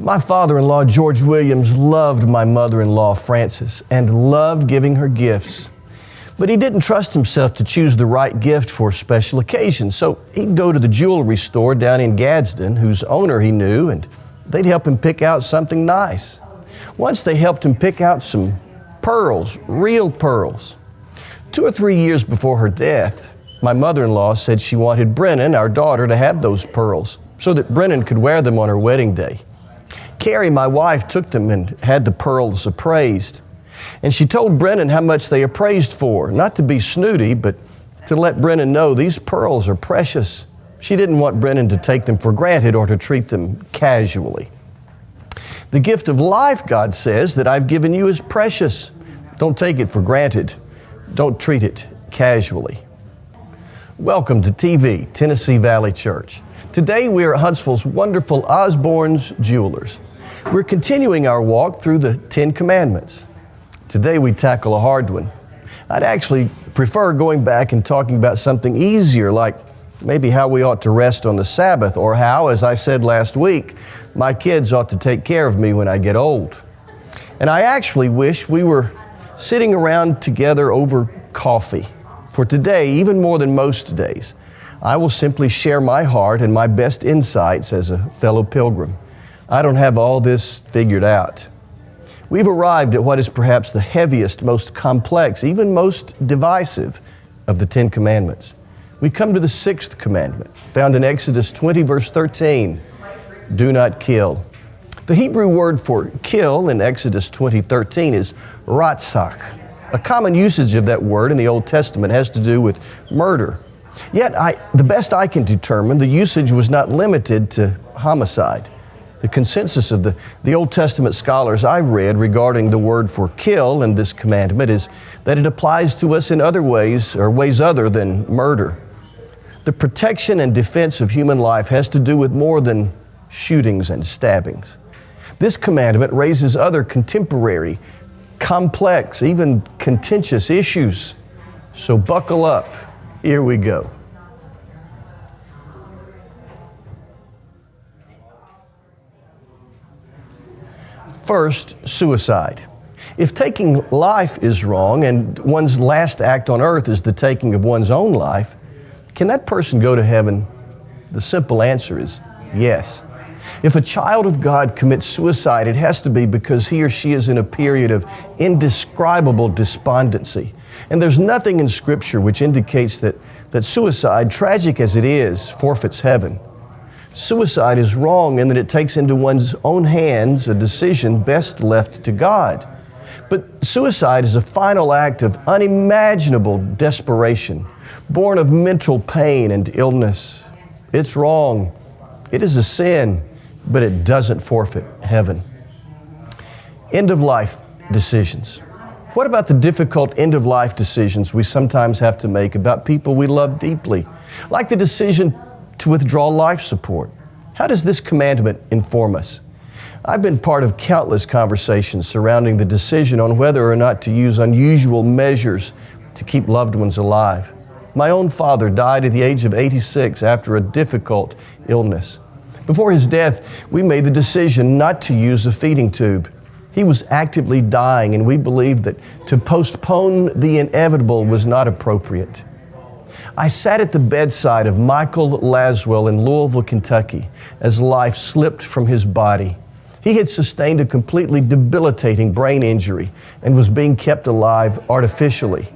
My father-in-law, George Williams, loved my mother-in-law, Frances, and loved giving her gifts. But he didn't trust himself to choose the right gift for special occasions, so he'd go to the jewelry store down in Gadsden, whose owner he knew, and they'd help him pick out something nice. Once they helped him pick out some pearls, real pearls. 2 or 3 years before her death, my mother-in-law said she wanted Brennan, our daughter, to have those pearls so that Brennan could wear them on her wedding day. Carrie, my wife, took them and had the pearls appraised. And she told Brennan how much they appraised for, not to be snooty, but to let Brennan know these pearls are precious. She didn't want Brennan to take them for granted or to treat them casually. The gift of life, God says, that I've given you is precious. Don't take it for granted. Don't treat it casually. Welcome to TV, Tennessee Valley Church. Today we are at Huntsville's wonderful Osborne's Jewelers. We're continuing our walk through the 10 Commandments. Today we tackle a hard one. I'd actually prefer going back and talking about something easier, like maybe how we ought to rest on the Sabbath, or how, as I said last week, my kids ought to take care of me when I get old. And I actually wish we were sitting around together over coffee. For today, even more than most days, I will simply share my heart and my best insights as a fellow pilgrim. I don't have all this figured out. We've arrived at what is perhaps the heaviest, most complex, even most divisive of the 10 Commandments. We come to the 6th commandment, found in Exodus 20, verse 13, do not kill. The Hebrew word for kill in Exodus 20:13 is ratzak. A common usage of that word in the Old Testament has to do with murder. Yet, the best I can determine, the usage was not limited to homicide. The consensus of the Old Testament scholars I've read regarding the word for kill in this commandment is that it applies to us in other ways, or ways other than murder. The protection and defense of human life has to do with more than shootings and stabbings. This commandment raises other contemporary, complex, even contentious issues. So buckle up. Here we go. First, suicide. If taking life is wrong and one's last act on earth is the taking of one's own life, can that person go to heaven? The simple answer is yes. If a child of God commits suicide, it has to be because he or she is in a period of indescribable despondency. And there's nothing in Scripture which indicates that suicide, tragic as it is, forfeits heaven. Suicide is wrong in that it takes into one's own hands a decision best left to God. But suicide is a final act of unimaginable desperation, born of mental pain and illness. It's wrong. It is a sin, but it doesn't forfeit heaven. End-of-life decisions. What about the difficult end-of-life decisions we sometimes have to make about people we love deeply, like the decision to withdraw life support? How does this commandment inform us? I've been part of countless conversations surrounding the decision on whether or not to use unusual measures to keep loved ones alive. My own father died at the age of 86 after a difficult illness. Before his death, we made the decision not to use a feeding tube. He was actively dying, and we believed that to postpone the inevitable was not appropriate. I sat at the bedside of Michael Laswell in Louisville, Kentucky, as life slipped from his body. He had sustained a completely debilitating brain injury and was being kept alive artificially.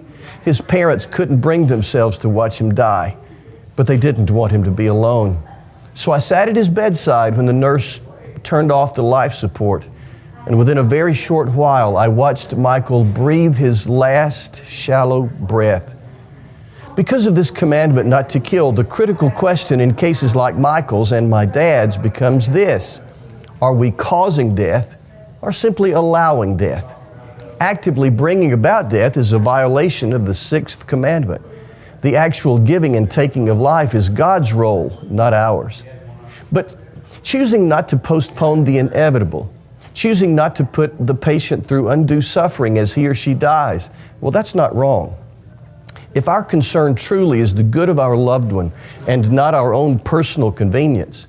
His parents couldn't bring themselves to watch him die, but they didn't want him to be alone. So I sat at his bedside when the nurse turned off the life support, and within a very short while, I watched Michael breathe his last shallow breath. Because of this commandment not to kill, the critical question in cases like Michael's and my dad's becomes this: are we causing death or simply allowing death? Actively bringing about death is a violation of the 6th commandment. The actual giving and taking of life is God's role, not ours. But choosing not to postpone the inevitable, choosing not to put the patient through undue suffering as he or she dies, well, that's not wrong. If our concern truly is the good of our loved one and not our own personal convenience,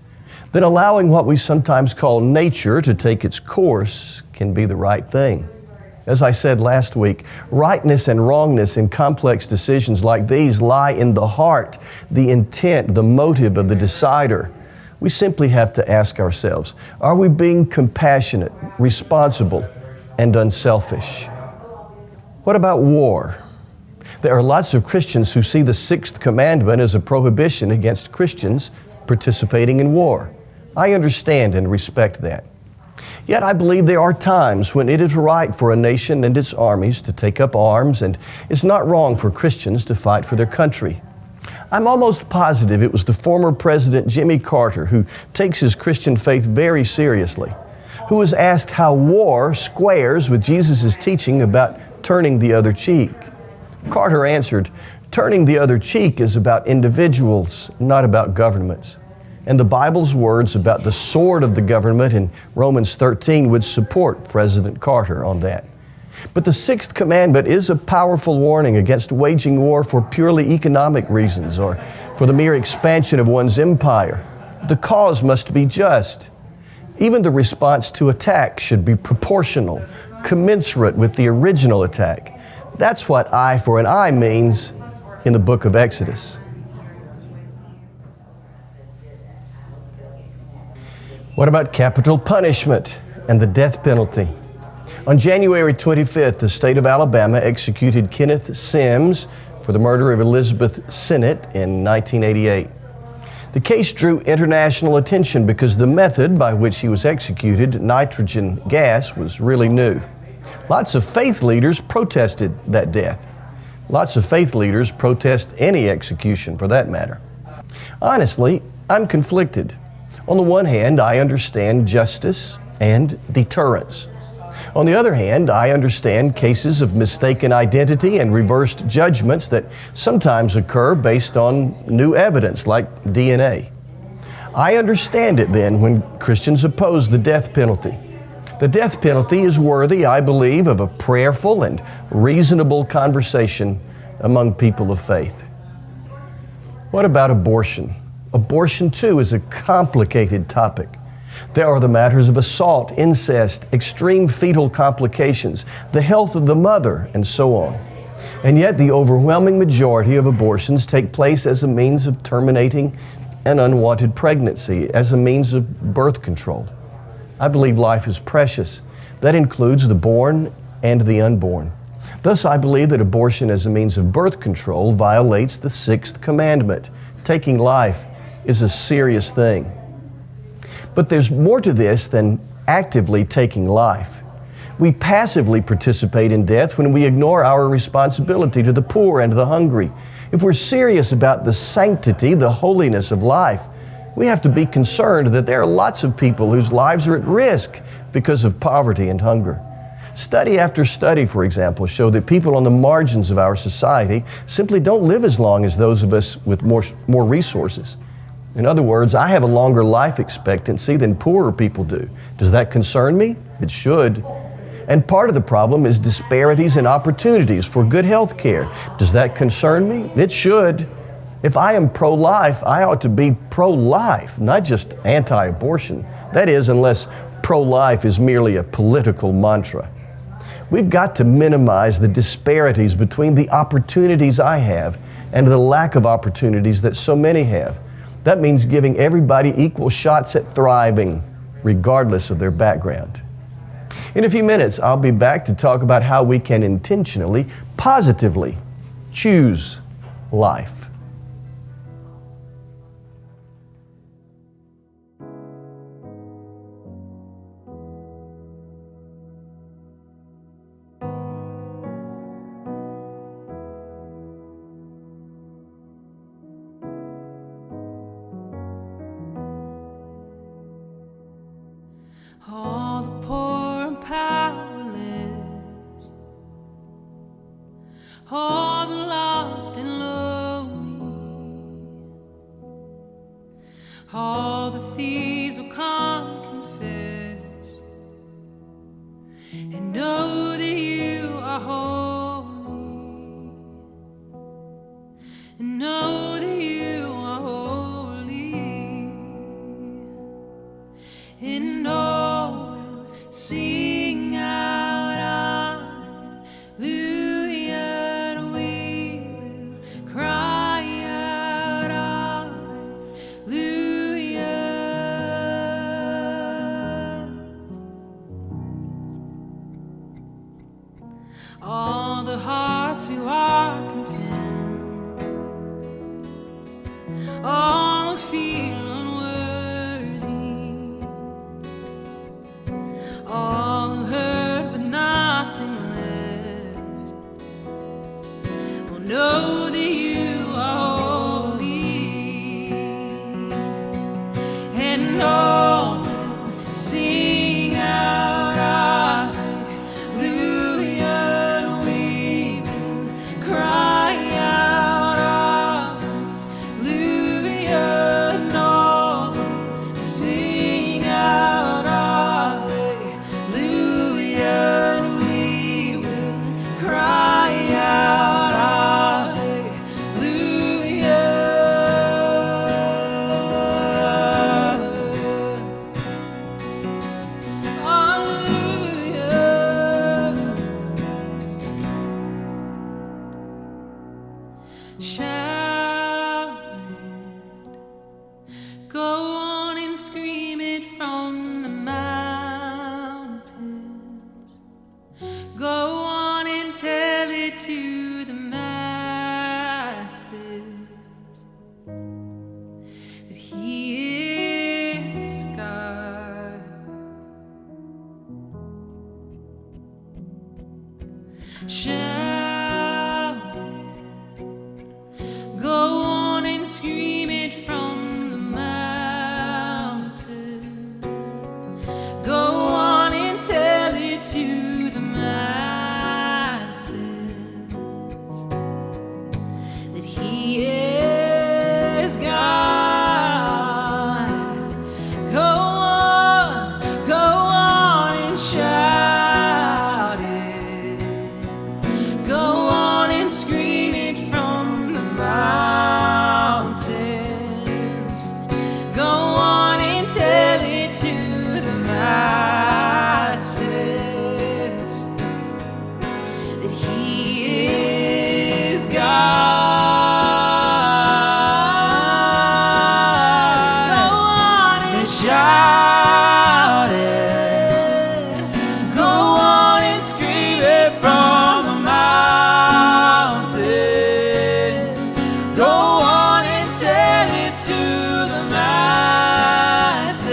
then allowing what we sometimes call nature to take its course can be the right thing. As I said last week, rightness and wrongness in complex decisions like these lie in the heart, the intent, the motive of the decider. We simply have to ask ourselves, are we being compassionate, responsible, and unselfish? What about war? There are lots of Christians who see the sixth commandment as a prohibition against Christians participating in war. I understand and respect that. Yet I believe there are times when it is right for a nation and its armies to take up arms, and it's not wrong for Christians to fight for their country. I'm almost positive it was the former President Jimmy Carter, who takes his Christian faith very seriously, who was asked how war squares with Jesus' teaching about turning the other cheek. Carter answered, "Turning the other cheek is about individuals, not about governments." And the Bible's words about the sword of the government in Romans 13 would support President Carter on that. But the sixth commandment is a powerful warning against waging war for purely economic reasons or for the mere expansion of one's empire. The cause must be just. Even the response to attack should be proportional, commensurate with the original attack. That's what eye for an eye means in the book of Exodus. What about capital punishment and the death penalty? On January 25th, the state of Alabama executed Kenneth Sims for the murder of Elizabeth Sinnott in 1988. The case drew international attention because the method by which he was executed, nitrogen gas, was really new. Lots of faith leaders protested that death. Lots of faith leaders protest any execution for that matter. Honestly, I'm conflicted. On the one hand, I understand justice and deterrence. On the other hand, I understand cases of mistaken identity and reversed judgments that sometimes occur based on new evidence like DNA. I understand it then when Christians oppose the death penalty. The death penalty is worthy, I believe, of a prayerful and reasonable conversation among people of faith. What about abortion? Abortion, too, is a complicated topic. There are the matters of assault, incest, extreme fetal complications, the health of the mother, and so on. And yet the overwhelming majority of abortions take place as a means of terminating an unwanted pregnancy, as a means of birth control. I believe life is precious. That includes the born and the unborn. Thus, I believe that abortion as a means of birth control violates the sixth commandment. Taking life is a serious thing. But there's more to this than actively taking life. We passively participate in death when we ignore our responsibility to the poor and the hungry. If we're serious about the sanctity, the holiness of life, we have to be concerned that there are lots of people whose lives are at risk because of poverty and hunger. Study after study, for example, show that people on the margins of our society simply don't live as long as those of us with more resources. In other words, I have a longer life expectancy than poorer people do. Does that concern me? It should. And part of the problem is disparities in opportunities for good health care. Does that concern me? It should. If I am pro-life, I ought to be pro-life, not just anti-abortion. That is, unless pro-life is merely a political mantra. We've got to minimize the disparities between the opportunities I have and the lack of opportunities that so many have. That means giving everybody equal shots at thriving, regardless of their background. In a few minutes, I'll be back to talk about how we can intentionally, positively choose life. All the poor and powerless, all the lost and lonely, all the thieves will come confess and know that you are holy, and know that you are holy. all the hearts who are content, all who feel unworthy, all who hurt with nothing left, will know that you are holy, and all will sing out hallelujah. We will cry out hallelujah, and all will sing out hallelujah, and we will cry out shout it, go on and scream it from the mountains, go on and tell it to the masses that He is God. Shout it, go on and scream it from the mountains, go on and tell it to the masses that He is God. Go on and shout it, go on and scream it from the mountains, go on and tell it to the masses that He is God. Go on and shout it, go on and scream it from the mountains, go on and tell it to the masses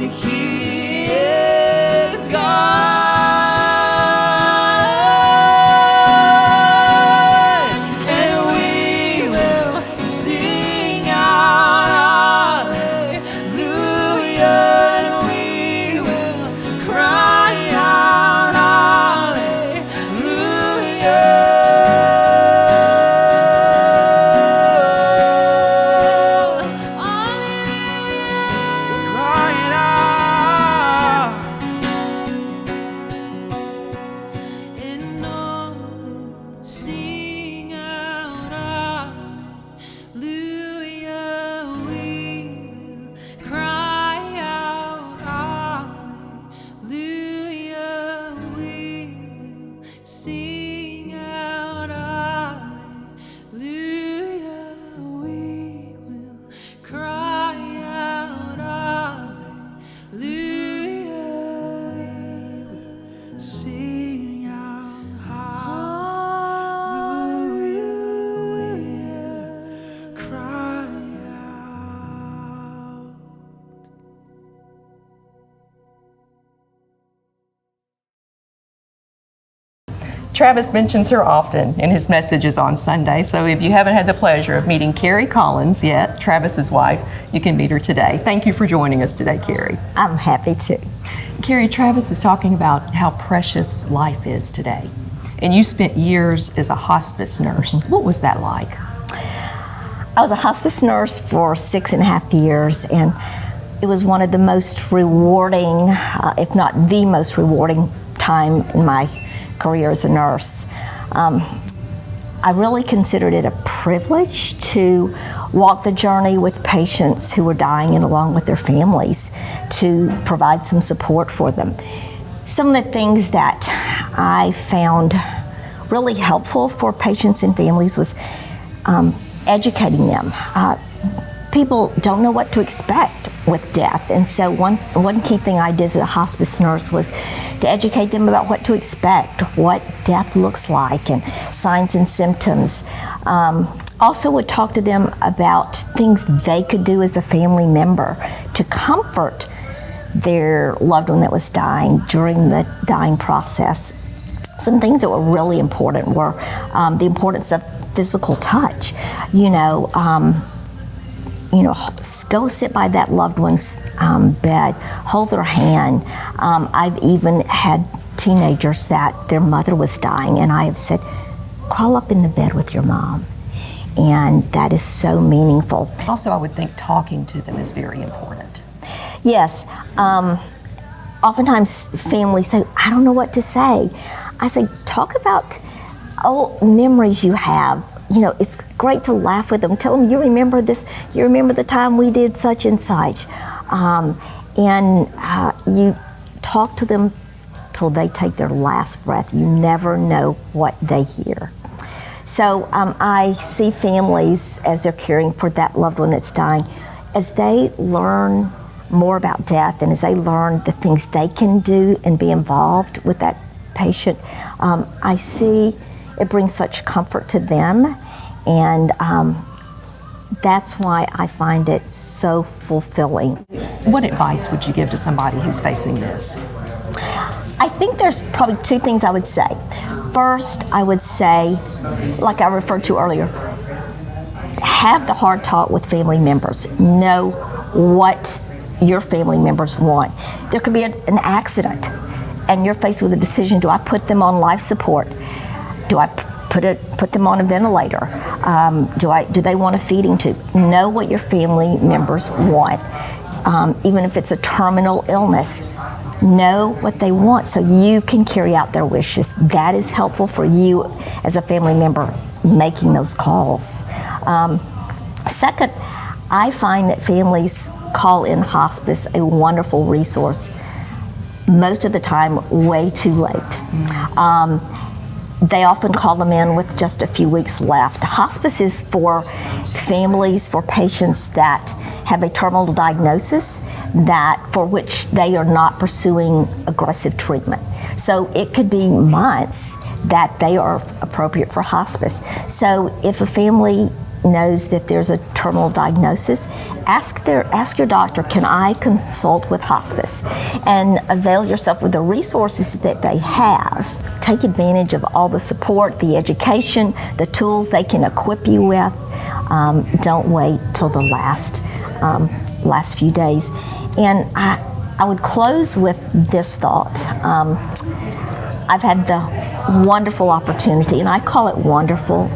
that He is God, and we will sing out hallelujah, and we will cry out hallelujah. Crying out, and all will sing out hallelujah. We will cry out hallelujah. We will sing out hallelujah. We will cry out hallelujah. Sing out hallelujah. Cry out. Travis mentions her often in his messages on Sunday, so if you haven't had the pleasure of meeting Carrie Collins yet, Travis's wife, you can meet her today. Thank you for joining us today, Carrie. I'm happy to. Carrie, Travis is talking about how precious life is today. And you spent years as a hospice nurse. What was that like? I was a hospice nurse for 6.5 years, and it was one of the most rewarding, if not the most rewarding time in my career as a nurse. I really considered it a privilege to walk the journey with patients who were dying and along with their families to provide some support for them. Some of the things that I found really helpful for patients and families was educating them. People don't know what to expect with death. And so one key thing I did as a hospice nurse was to educate them about what to expect, what death looks like, and signs and symptoms. Also would talk to them about things they could do as a family member to comfort their loved one that was dying during the dying process. Some things that were really important were the importance of physical touch. Go sit by that loved one's bed, hold their hand. I've even had teenagers that their mother was dying, and I have said, crawl up in the bed with your mom. And that is so meaningful. Also, I would think talking to them is very important. Yes. Oftentimes families say, I don't know what to say. I say, talk about old memories you have. It's great to laugh with them. Tell them, you remember this, you remember the time we did such and such. You talk to them till they take their last breath. You never know what they hear. So I see families, as they're caring for that loved one that's dying, as they learn more about death and as they learn the things they can do and be involved with that patient, I see it brings such comfort to them, and that's why I find it so fulfilling. What advice would you give to somebody who's facing this? I think there's probably two things I would say. First, I would say, like I referred to earlier, have the hard talk with family members. Know what your family members want. There could be an accident, and you're faced with a decision: do I put them on life support? Do I put them on a ventilator? Do they want a feeding tube? Know what your family members want. Even if it's a terminal illness, know what they want so you can carry out their wishes. That is helpful for you as a family member making those calls. Second, I find that families call in hospice a wonderful resource, most of the time way too late. They often call them in with just a few weeks left. Hospice is for families, for patients that have a terminal diagnosis for which they are not pursuing aggressive treatment. So it could be months that they are appropriate for hospice. So if a family knows that there's a terminal diagnosis, ask your doctor, can I consult with hospice? And avail yourself of the resources that they have. Take advantage of all the support, the education, the tools they can equip you with. Don't wait till the last few days. And I would close with this thought. I've had the wonderful opportunity, and I call it wonderful,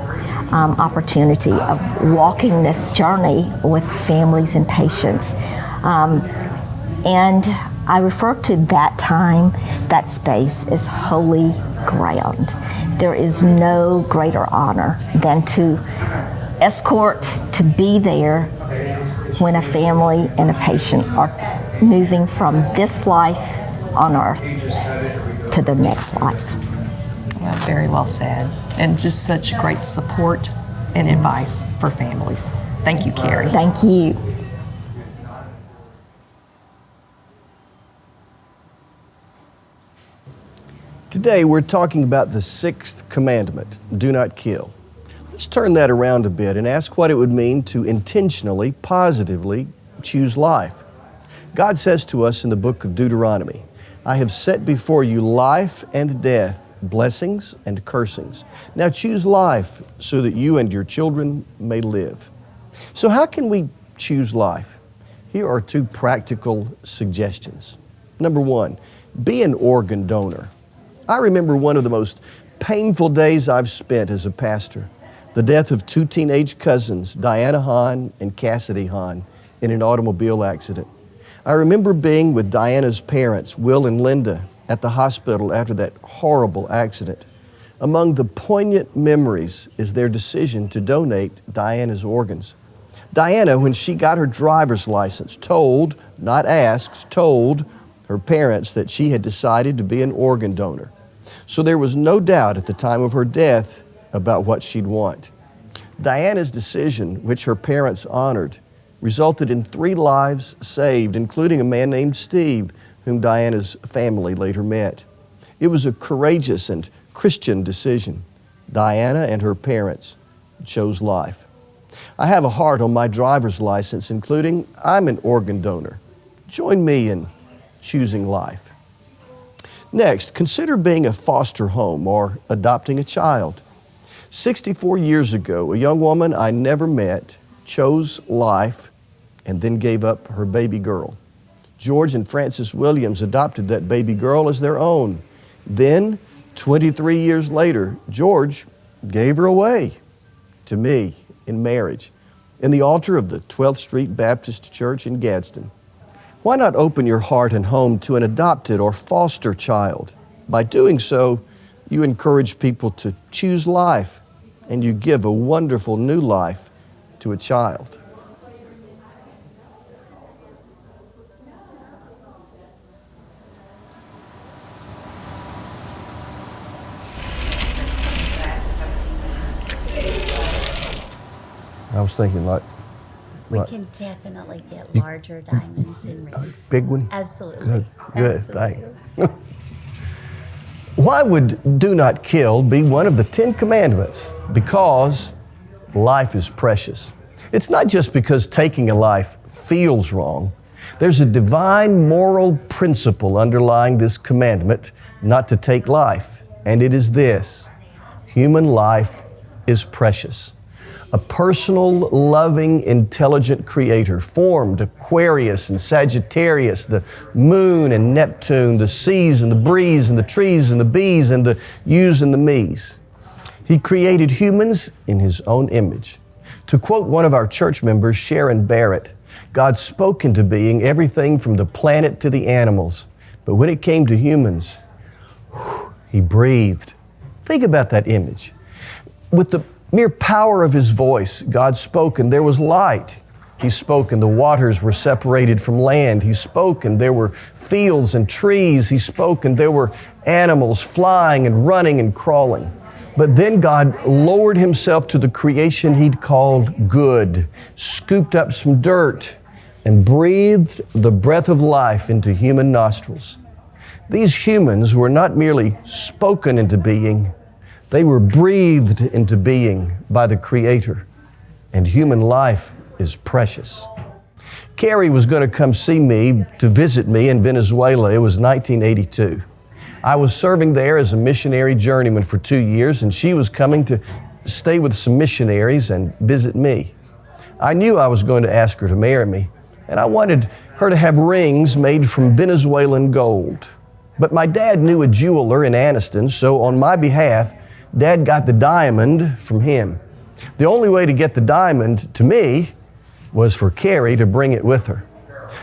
opportunity of walking this journey with families and patients. And I refer to that time, that space, as holy ground. There is no greater honor than to escort, to be there when a family and a patient are moving from this life on earth to the next life. Well, very well said. And just such great support and advice for families. Thank you, Carrie. Thank you. Today we're talking about the sixth commandment, do not kill. Let's turn that around a bit and ask what it would mean to intentionally, positively choose life. God says to us in the book of Deuteronomy, I have set before you life and death, blessings and cursings. Now choose life so that you and your children may live. So how can we choose life? Here are two practical suggestions. Number one, be an organ donor. I remember one of the most painful days I've spent as a pastor, the death of two teenage cousins, Diana Hahn and Cassidy Hahn, in an automobile accident. I remember being with Diana's parents, Will and Linda, at the hospital after that horrible accident. Among the poignant memories is their decision to donate Diana's organs. Diana, when she got her driver's license, told, not asked, told her parents that she had decided to be an organ donor. So there was no doubt at the time of her death about what she'd want. Diana's decision, which her parents honored, resulted in 3 lives saved, including a man named Steve, whom Diana's family later met. It was a courageous and Christian decision. Diana and her parents chose life. I have a heart on my driver's license, including I'm an organ donor. Join me in choosing life. Next, consider being a foster home or adopting a child. 64 years ago, a young woman I never met chose life and then gave up her baby girl. George and Frances Williams adopted that baby girl as their own. Then, 23 years later, George gave her away to me in marriage in the altar of the 12th Street Baptist Church in Gadsden. Why not open your heart and home to an adopted or foster child? By doing so, you encourage people to choose life, and you give a wonderful new life to a child. I was thinking like We Right. can definitely get larger diamonds and rings. big one. Absolutely. Good, good, Absolutely. thanks. Why would do not kill be one of the 10 commandments? Because life is precious. It's not just because taking a life feels wrong. There's a divine moral principle underlying this commandment not to take life, and it is this: human life is precious. A personal, loving, intelligent creator formed Aquarius and Sagittarius, the moon and Neptune, the seas and the breeze and the trees and the bees and the yous and the me's. He created humans in His own image. To quote one of our church members, Sharon Barrett, God spoke into being everything from the planet to the animals. But when it came to humans, He breathed. Think about that image. With the mere power of His voice, God spoke and there was light. He spoke and the waters were separated from land. He spoke and there were fields and trees. He spoke and there were animals flying and running and crawling. But then God lowered Himself to the creation He'd called good, scooped up some dirt, and breathed the breath of life into human nostrils. These humans were not merely spoken into being, they were breathed into being by the Creator. And human life is precious. Carrie was going to come see me to visit me in Venezuela. It was 1982. I was serving there as a missionary journeyman for 2 years, and she was coming to stay with some missionaries and visit me. I knew I was going to ask her to marry me, and I wanted her to have rings made from Venezuelan gold. But my dad knew a jeweler in Anniston, so on my behalf, Dad got the diamond from him. The only way to get the diamond to me was for Carrie to bring it with her.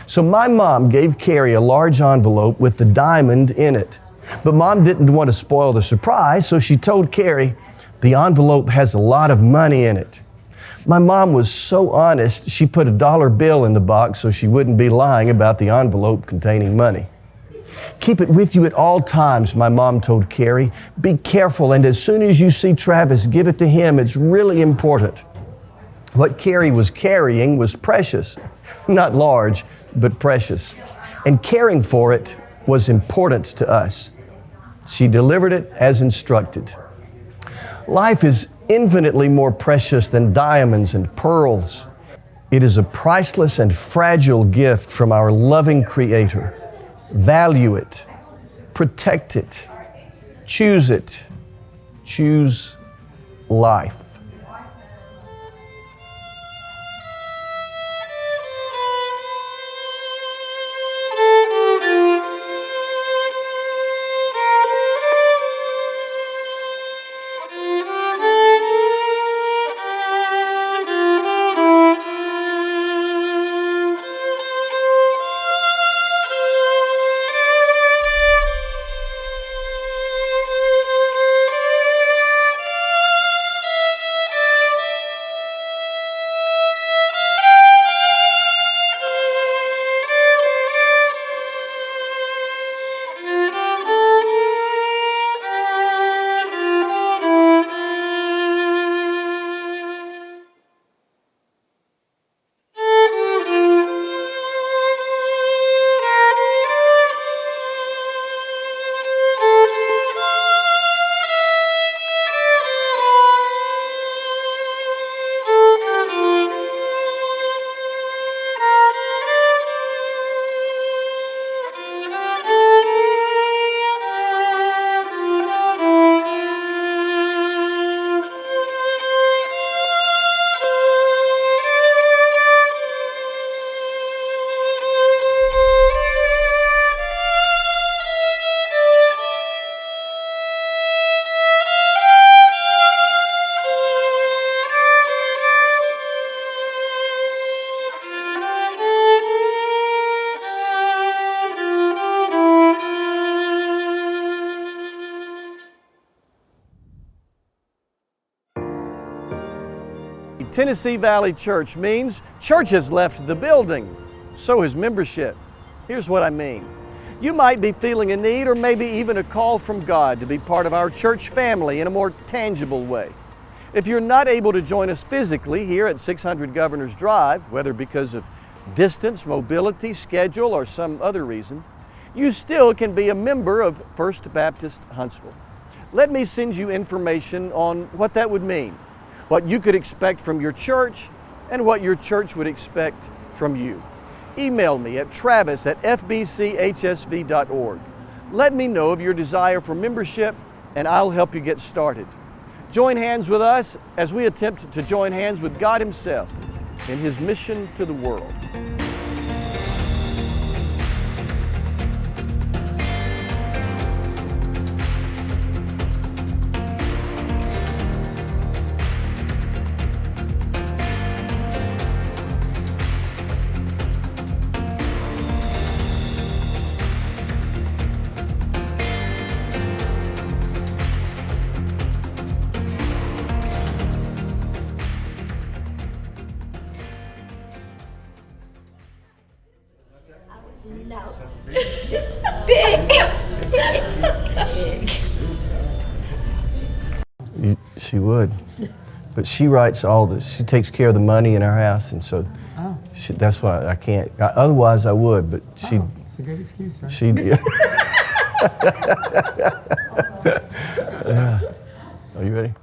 So my mom gave Carrie a large envelope with the diamond in it. But Mom didn't want to spoil the surprise, so she told Carrie, the envelope has a lot of money in it. My mom was so honest, she put a dollar bill in the box so she wouldn't be lying about the envelope containing money. Keep it with you at all times, my mom told Carrie. Be careful, and as soon as you see Travis, give it to him. It's really important. What Carrie was carrying was precious, not large, but precious. And caring for it was important to us. She delivered it as instructed. Life is infinitely more precious than diamonds and pearls. It is a priceless and fragile gift from our loving Creator. Value it, protect it, choose it, choose life. Tennessee Valley Church means church has left the building, so has membership. Here's what I mean. You might be feeling a need or maybe even a call from God to be part of our church family in a more tangible way. If you're not able to join us physically here at 600 Governors Drive, whether because of distance, mobility, schedule, or some other reason, you still can be a member of First Baptist Huntsville. Let me send you information on what that would mean, what you could expect from your church, and what your church would expect from you. Email me at travis@fbchsv.org. Let me know of your desire for membership, and I'll help you get started. Join hands with us as we attempt to join hands with God Himself in His mission to the world. She would, but she writes all this. She takes care of the money in our house, and so that's why I can't. Otherwise, I would, but she. It's a good excuse, right? She. Yeah. Are you ready?